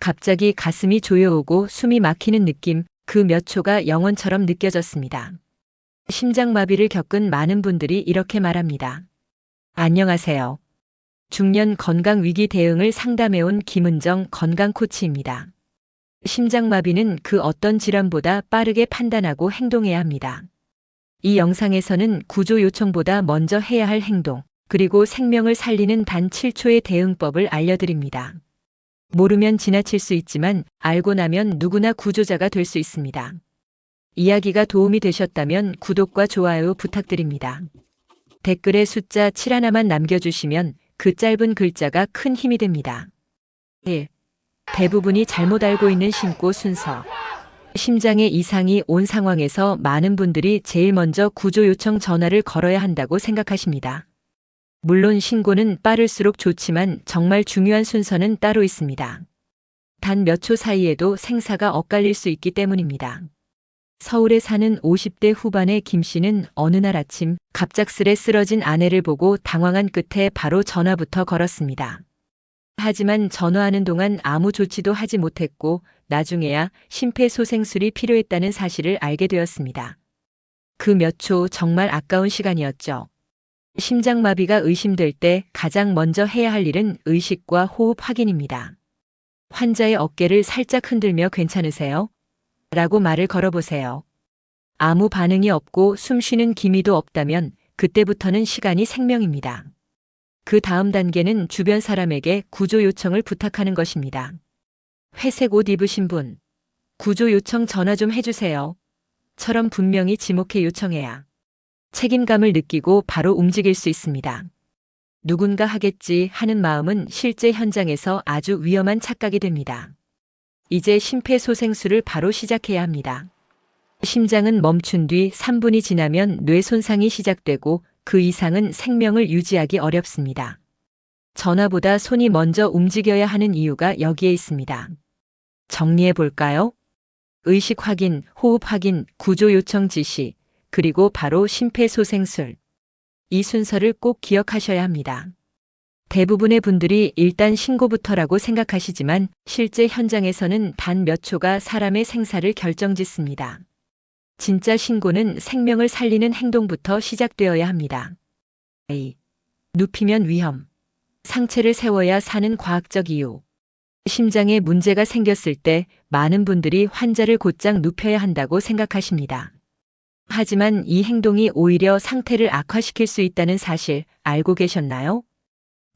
갑자기 가슴이 조여오고 숨이 막히는 느낌, 그 몇 초가 영원처럼 느껴졌습니다. 심장마비를 겪은 많은 분들이 이렇게 말합니다. 안녕하세요. 중년 건강위기 대응을 상담해온 김은정 건강코치입니다. 심장마비는 그 어떤 질환보다 빠르게 판단하고 행동해야 합니다. 이 영상에서는 구조 요청보다 먼저 해야 할 행동, 그리고 생명을 살리는 단 7초의 대응법을 알려드립니다. 모르면 지나칠 수 있지만 알고 나면 누구나 구조자가 될 수 있습니다. 이야기가 도움이 되셨다면 구독과 좋아요 부탁드립니다. 댓글에 숫자 7 하나만 남겨주시면 그 짧은 글자가 큰 힘이 됩니다. 1. 대부분이 잘못 알고 있는 신고 순서. 심장에 이상이 온 상황에서 많은 분들이 제일 먼저 구조 요청 전화를 걸어야 한다고 생각하십니다. 물론 신고는 빠를수록 좋지만 정말 중요한 순서는 따로 있습니다. 단 몇 초 사이에도 생사가 엇갈릴 수 있기 때문입니다. 서울에 사는 50대 후반의 김 씨는 어느 날 아침 갑작스레 쓰러진 아내를 보고 당황한 끝에 바로 전화부터 걸었습니다. 하지만 전화하는 동안 아무 조치도 하지 못했고 나중에야 심폐소생술이 필요했다는 사실을 알게 되었습니다. 그 몇 초 정말 아까운 시간이었죠. 심장마비가 의심될 때 가장 먼저 해야 할 일은 의식과 호흡 확인입니다. 환자의 어깨를 살짝 흔들며 괜찮으세요? 라고 말을 걸어보세요. 아무 반응이 없고 숨 쉬는 기미도 없다면 그때부터는 시간이 생명입니다. 그 다음 단계는 주변 사람에게 구조 요청을 부탁하는 것입니다. 회색 옷 입으신 분, 구조 요청 전화 좀 해주세요. 처럼 분명히 지목해 요청해야 책임감을 느끼고 바로 움직일 수 있습니다. 누군가 하겠지 하는 마음은 실제 현장에서 아주 위험한 착각이 됩니다. 이제 심폐소생술을 바로 시작해야 합니다. 심장은 멈춘 뒤 3분이 지나면 뇌 손상이 시작되고 그 이상은 생명을 유지하기 어렵습니다. 전화보다 손이 먼저 움직여야 하는 이유가 여기에 있습니다. 정리해 볼까요? 의식 확인, 호흡 확인, 구조 요청 지시, 그리고 바로 심폐소생술. 이 순서를 꼭 기억하셔야 합니다. 대부분의 분들이 일단 신고부터라고 생각하시지만 실제 현장에서는 단 몇 초가 사람의 생사를 결정짓습니다. 진짜 신고는 생명을 살리는 행동부터 시작되어야 합니다. A. 눕히면 위험. 상체를 세워야 사는 과학적 이유. 심장에 문제가 생겼을 때 많은 분들이 환자를 곧장 눕혀야 한다고 생각하십니다. 하지만 이 행동이 오히려 상태를 악화시킬 수 있다는 사실 알고 계셨나요?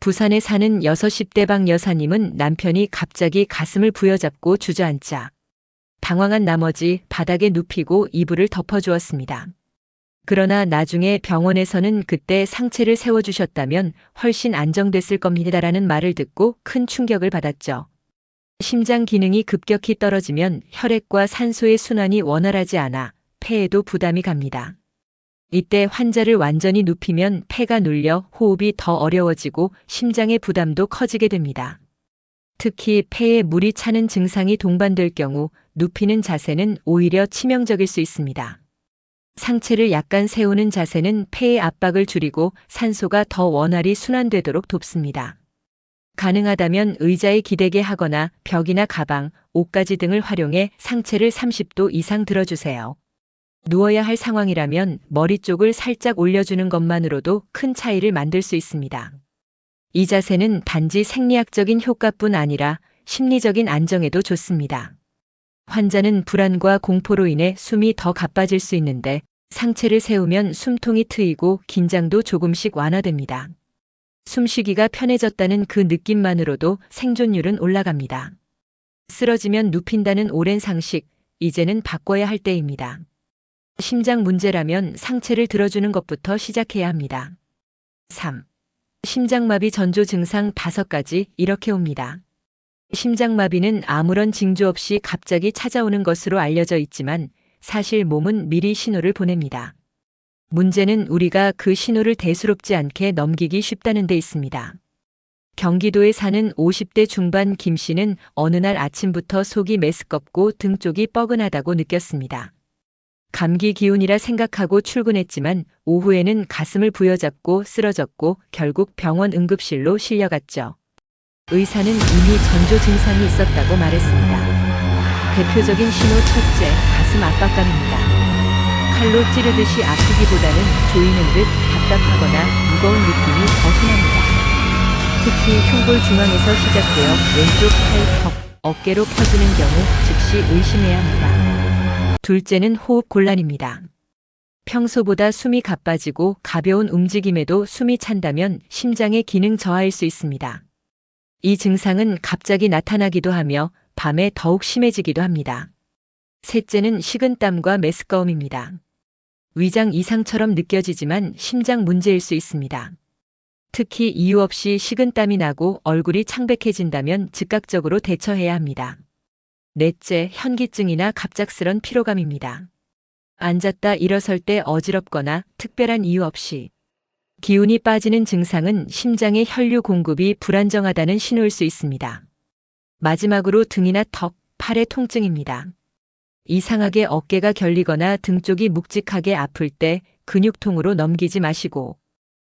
부산에 사는 60대 여사님은 남편이 갑자기 가슴을 부여잡고 주저앉자 당황한 나머지 바닥에 눕히고 이불을 덮어주었습니다. 그러나 나중에 병원에서는 그때 상체를 세워주셨다면 훨씬 안정됐을 겁니다라는 말을 듣고 큰 충격을 받았죠. 심장 기능이 급격히 떨어지면 혈액과 산소의 순환이 원활하지 않아 폐에도 부담이 갑니다. 이때 환자를 완전히 눕히면 폐가 눌려 호흡이 더 어려워지고 심장의 부담도 커지게 됩니다. 특히 폐에 물이 차는 증상이 동반될 경우 눕히는 자세는 오히려 치명적일 수 있습니다. 상체를 약간 세우는 자세는 폐의 압박을 줄이고 산소가 더 원활히 순환되도록 돕습니다. 가능하다면 의자에 기대게 하거나 벽이나 가방, 옷가지 등을 활용해 상체를 30도 이상 들어주세요. 누워야 할 상황이라면 머리 쪽을 살짝 올려주는 것만으로도 큰 차이를 만들 수 있습니다. 이 자세는 단지 생리학적인 효과뿐 아니라 심리적인 안정에도 좋습니다. 환자는 불안과 공포로 인해 숨이 더 가빠질 수 있는데 상체를 세우면 숨통이 트이고 긴장도 조금씩 완화됩니다. 숨쉬기가 편해졌다는 그 느낌만으로도 생존율은 올라갑니다. 쓰러지면 눕힌다는 오랜 상식, 이제는 바꿔야 할 때입니다. 심장 문제라면 상체를 들어주는 것부터 시작해야 합니다. 3. 심장마비 전조 증상 5가지 이렇게 옵니다. 심장마비는 아무런 징조 없이 갑자기 찾아오는 것으로 알려져 있지만 사실 몸은 미리 신호를 보냅니다. 문제는 우리가 그 신호를 대수롭지 않게 넘기기 쉽다는 데 있습니다. 경기도에 사는 50대 중반 김 씨는 어느 날 아침부터 속이 메스껍고 등 쪽이 뻐근하다고 느꼈습니다. 감기 기운이라 생각하고 출근했지만 오후에는 가슴을 부여잡고 쓰러졌고 결국 병원 응급실로 실려갔죠. 의사는 이미 전조 증상이 있었다고 말했습니다. 대표적인 신호 첫째, 가슴 압박감입니다. 칼로 찌르듯이 아프기보다는 조이는 듯 답답하거나 무거운 느낌이 더 흔합니다. 특히 흉골 중앙에서 시작되어 왼쪽 팔, 턱, 어깨로 퍼지는 경우 즉시 의심해야 합니다. 둘째는 호흡 곤란입니다. 평소보다 숨이 가빠지고 가벼운 움직임에도 숨이 찬다면 심장의 기능 저하일 수 있습니다. 이 증상은 갑자기 나타나기도 하며 밤에 더욱 심해지기도 합니다. 셋째는 식은땀과 메스꺼움입니다. 위장 이상처럼 느껴지지만 심장 문제일 수 있습니다. 특히 이유 없이 식은땀이 나고 얼굴이 창백해진다면 즉각적으로 대처해야 합니다. 넷째, 현기증이나 갑작스런 피로감입니다. 앉았다 일어설 때 어지럽거나 특별한 이유 없이 기운이 빠지는 증상은 심장의 혈류 공급이 불안정하다는 신호일 수 있습니다. 마지막으로 등이나 턱, 팔의 통증입니다. 이상하게 어깨가 결리거나 등 쪽이 묵직하게 아플 때 근육통으로 넘기지 마시고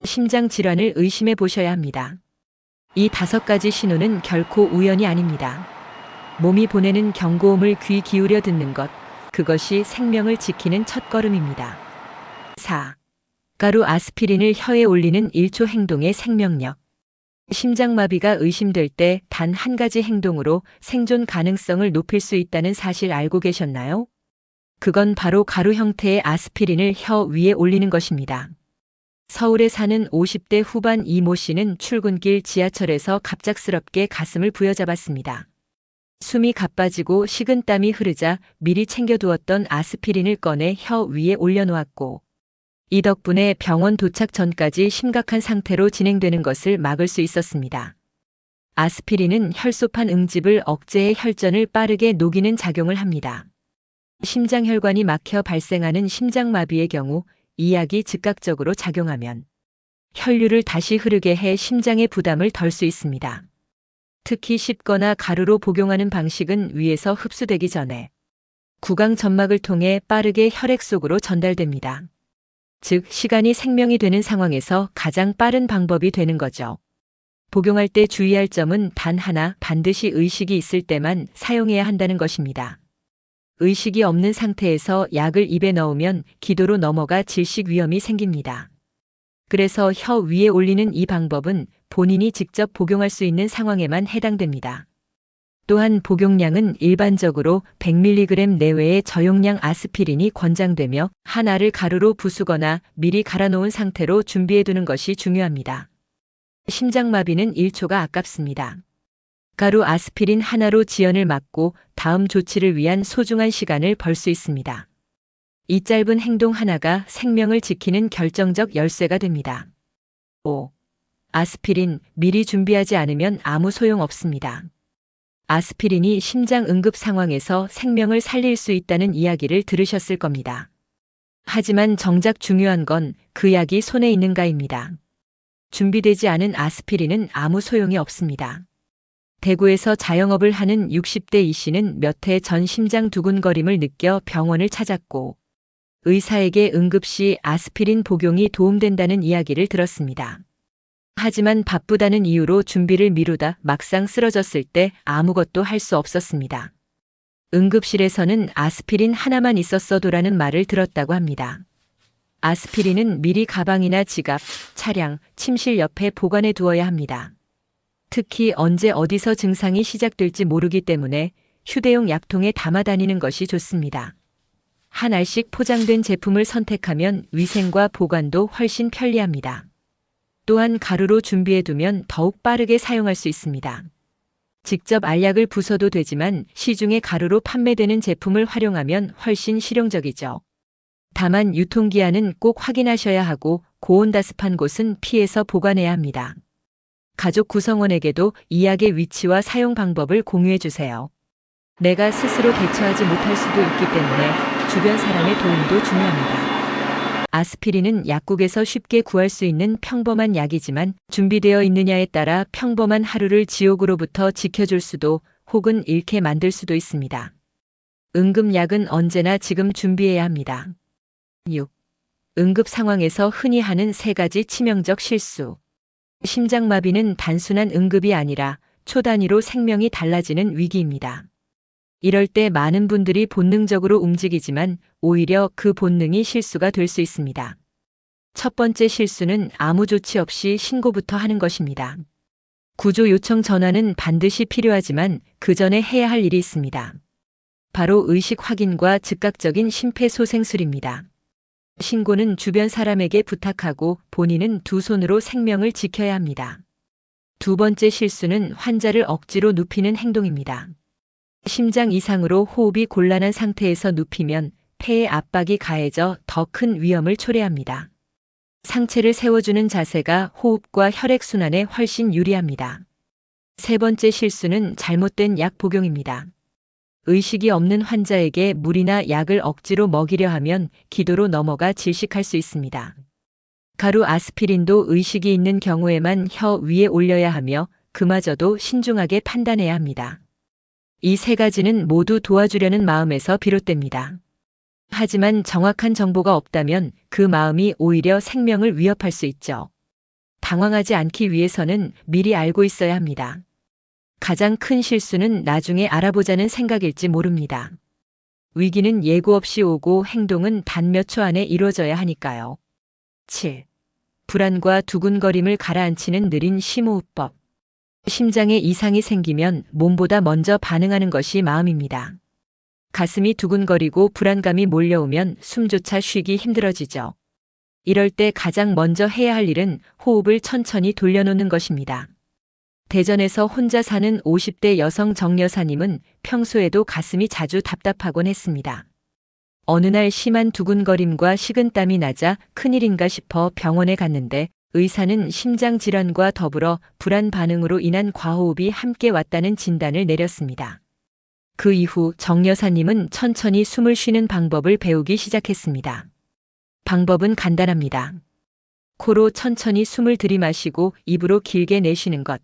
심장 질환을 의심해 보셔야 합니다. 이 5가지 신호는 결코 우연이 아닙니다. 몸이 보내는 경고음을 귀 기울여 듣는 것, 그것이 생명을 지키는 첫걸음입니다. 4. 가루 아스피린을 혀에 올리는 1초 행동의 생명력. 심장마비가 의심될 때 단 한 가지 행동으로 생존 가능성을 높일 수 있다는 사실 알고 계셨나요? 그건 바로 가루 형태의 아스피린을 혀 위에 올리는 것입니다. 서울에 사는 50대 후반 이모 씨는 출근길 지하철에서 갑작스럽게 가슴을 부여잡았습니다. 숨이 가빠지고 식은땀이 흐르자 미리 챙겨두었던 아스피린을 꺼내 혀 위에 올려놓았고 이 덕분에 병원 도착 전까지 심각한 상태로 진행되는 것을 막을 수 있었습니다. 아스피린은 혈소판 응집을 억제해 혈전을 빠르게 녹이는 작용을 합니다. 심장혈관이 막혀 발생하는 심장마비의 경우 이 약이 즉각적으로 작용하면 혈류를 다시 흐르게 해 심장의 부담을 덜 수 있습니다. 특히 씹거나 가루로 복용하는 방식은 위에서 흡수되기 전에 구강 점막을 통해 빠르게 혈액 속으로 전달됩니다. 즉, 시간이 생명이 되는 상황에서 가장 빠른 방법이 되는 거죠. 복용할 때 주의할 점은 단 하나, 반드시 의식이 있을 때만 사용해야 한다는 것입니다. 의식이 없는 상태에서 약을 입에 넣으면 기도로 넘어가 질식 위험이 생깁니다. 그래서 혀 위에 올리는 이 방법은 본인이 직접 복용할 수 있는 상황에만 해당됩니다. 또한 복용량은 일반적으로 100mg 내외의 저용량 아스피린이 권장되며 한 알을 가루로 부수거나 미리 갈아놓은 상태로 준비해두는 것이 중요합니다. 심장마비는 1초가 아깝습니다. 가루 아스피린 하나로 지연을 막고 다음 조치를 위한 소중한 시간을 벌 수 있습니다. 이 짧은 행동 하나가 생명을 지키는 결정적 열쇠가 됩니다. 5. 아스피린, 미리 준비하지 않으면 아무 소용 없습니다. 아스피린이 심장 응급 상황에서 생명을 살릴 수 있다는 이야기를 들으셨을 겁니다. 하지만 정작 중요한 건 그 약이 손에 있는가입니다. 준비되지 않은 아스피린은 아무 소용이 없습니다. 대구에서 자영업을 하는 60대 이 씨는 몇 해 전 심장 두근거림을 느껴 병원을 찾았고 의사에게 응급시 아스피린 복용이 도움된다는 이야기를 들었습니다. 하지만 바쁘다는 이유로 준비를 미루다 막상 쓰러졌을 때 아무것도 할 수 없었습니다. 응급실에서는 아스피린 하나만 있었어도라는 말을 들었다고 합니다. 아스피린은 미리 가방이나 지갑, 차량, 침실 옆에 보관해 두어야 합니다. 특히 언제 어디서 증상이 시작될지 모르기 때문에 휴대용 약통에 담아 다니는 것이 좋습니다. 한 알씩 포장된 제품을 선택하면 위생과 보관도 훨씬 편리합니다. 또한 가루로 준비해두면 더욱 빠르게 사용할 수 있습니다. 직접 알약을 부숴도 되지만 시중에 가루로 판매되는 제품을 활용하면 훨씬 실용적이죠. 다만 유통기한은 꼭 확인하셔야 하고 고온다습한 곳은 피해서 보관해야 합니다. 가족 구성원에게도 이 약의 위치와 사용 방법을 공유해 주세요. 내가 스스로 대처하지 못할 수도 있기 때문에 주변 사람의 도움도 중요합니다. 아스피린은 약국에서 쉽게 구할 수 있는 평범한 약이지만 준비되어 있느냐에 따라 평범한 하루를 지옥으로부터 지켜줄 수도 혹은 잃게 만들 수도 있습니다. 응급약은 언제나 지금 준비해야 합니다. 6. 응급 상황에서 흔히 하는 3가지 치명적 실수. 심장마비는 단순한 응급이 아니라 초 단위로 생명이 달라지는 위기입니다. 이럴 때 많은 분들이 본능적으로 움직이지만 오히려 그 본능이 실수가 될 수 있습니다. 첫 번째 실수는 아무 조치 없이 신고부터 하는 것입니다. 구조 요청 전화는 반드시 필요하지만 그 전에 해야 할 일이 있습니다. 바로 의식 확인과 즉각적인 심폐소생술입니다. 신고는 주변 사람에게 부탁하고 본인은 두 손으로 생명을 지켜야 합니다. 두 번째 실수는 환자를 억지로 눕히는 행동입니다. 심장 이상으로 호흡이 곤란한 상태에서 눕히면 폐에 압박이 가해져 더 큰 위험을 초래합니다. 상체를 세워주는 자세가 호흡과 혈액순환에 훨씬 유리합니다. 세 번째 실수는 잘못된 약 복용입니다. 의식이 없는 환자에게 물이나 약을 억지로 먹이려 하면 기도로 넘어가 질식할 수 있습니다. 가루 아스피린도 의식이 있는 경우에만 혀 위에 올려야 하며 그마저도 신중하게 판단해야 합니다. 이 세 가지는 모두 도와주려는 마음에서 비롯됩니다. 하지만 정확한 정보가 없다면 그 마음이 오히려 생명을 위협할 수 있죠. 당황하지 않기 위해서는 미리 알고 있어야 합니다. 가장 큰 실수는 나중에 알아보자는 생각일지 모릅니다. 위기는 예고 없이 오고 행동은 단 몇 초 안에 이루어져야 하니까요. 7. 불안과 두근거림을 가라앉히는 느린 심호흡법. 심장에 이상이 생기면 몸보다 먼저 반응하는 것이 마음입니다. 가슴이 두근거리고 불안감이 몰려오면 숨조차 쉬기 힘들어지죠. 이럴 때 가장 먼저 해야 할 일은 호흡을 천천히 돌려놓는 것입니다. 대전에서 혼자 사는 50대 여성 정 여사님은 평소에도 가슴이 자주 답답하곤 했습니다. 어느 날 심한 두근거림과 식은땀이 나자 큰일인가 싶어 병원에 갔는데 의사는 심장질환과 더불어 불안 반응으로 인한 과호흡이 함께 왔다는 진단을 내렸습니다. 그 이후 정 여사님은 천천히 숨을 쉬는 방법을 배우기 시작했습니다. 방법은 간단합니다. 코로 천천히 숨을 들이마시고 입으로 길게 내쉬는 것.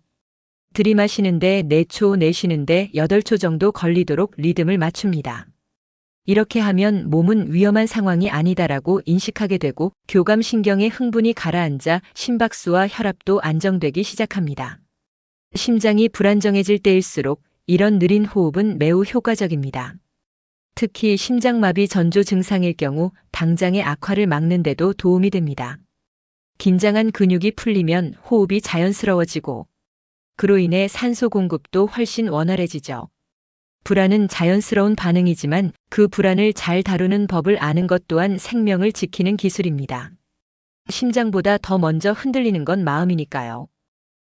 들이마시는데 4초, 내쉬는데 8초 정도 걸리도록 리듬을 맞춥니다. 이렇게 하면 몸은 위험한 상황이 아니다라고 인식하게 되고 교감신경의 흥분이 가라앉아 심박수와 혈압도 안정되기 시작합니다. 심장이 불안정해질 때일수록 이런 느린 호흡은 매우 효과적입니다. 특히 심장마비 전조 증상일 경우 당장의 악화를 막는 데도 도움이 됩니다. 긴장한 근육이 풀리면 호흡이 자연스러워지고 그로 인해 산소 공급도 훨씬 원활해지죠. 불안은 자연스러운 반응이지만 그 불안을 잘 다루는 법을 아는 것 또한 생명을 지키는 기술입니다. 심장보다 더 먼저 흔들리는 건 마음이니까요.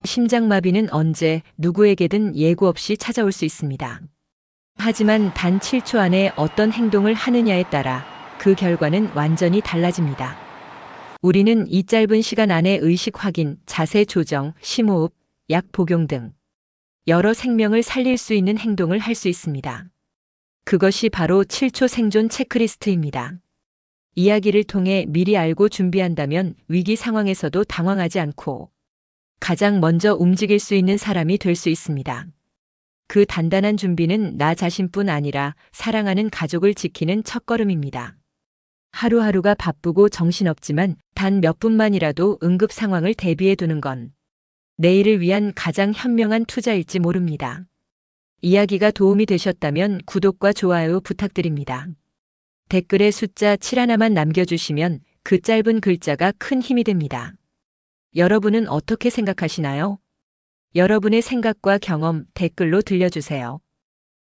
심장마비는 언제 누구에게든 예고 없이 찾아올 수 있습니다. 하지만 단 7초 안에 어떤 행동을 하느냐에 따라 그 결과는 완전히 달라집니다. 우리는 이 짧은 시간 안에 의식 확인, 자세 조정, 심호흡, 약 복용 등 여러 생명을 살릴 수 있는 행동을 할 수 있습니다. 그것이 바로 7초 생존 체크리스트입니다. 이야기를 통해 미리 알고 준비한다면 위기 상황에서도 당황하지 않고 가장 먼저 움직일 수 있는 사람이 될 수 있습니다. 그 단단한 준비는 나 자신뿐 아니라 사랑하는 가족을 지키는 첫걸음입니다. 하루하루가 바쁘고 정신없지만 단 몇 분만이라도 응급 상황을 대비해 두는 건 내일을 위한 가장 현명한 투자일지 모릅니다. 이야기가 도움이 되셨다면 구독과 좋아요 부탁드립니다. 댓글에 숫자 7 하나만 남겨주시면 그 짧은 글자가 큰 힘이 됩니다. 여러분은 어떻게 생각하시나요? 여러분의 생각과 경험 댓글로 들려주세요.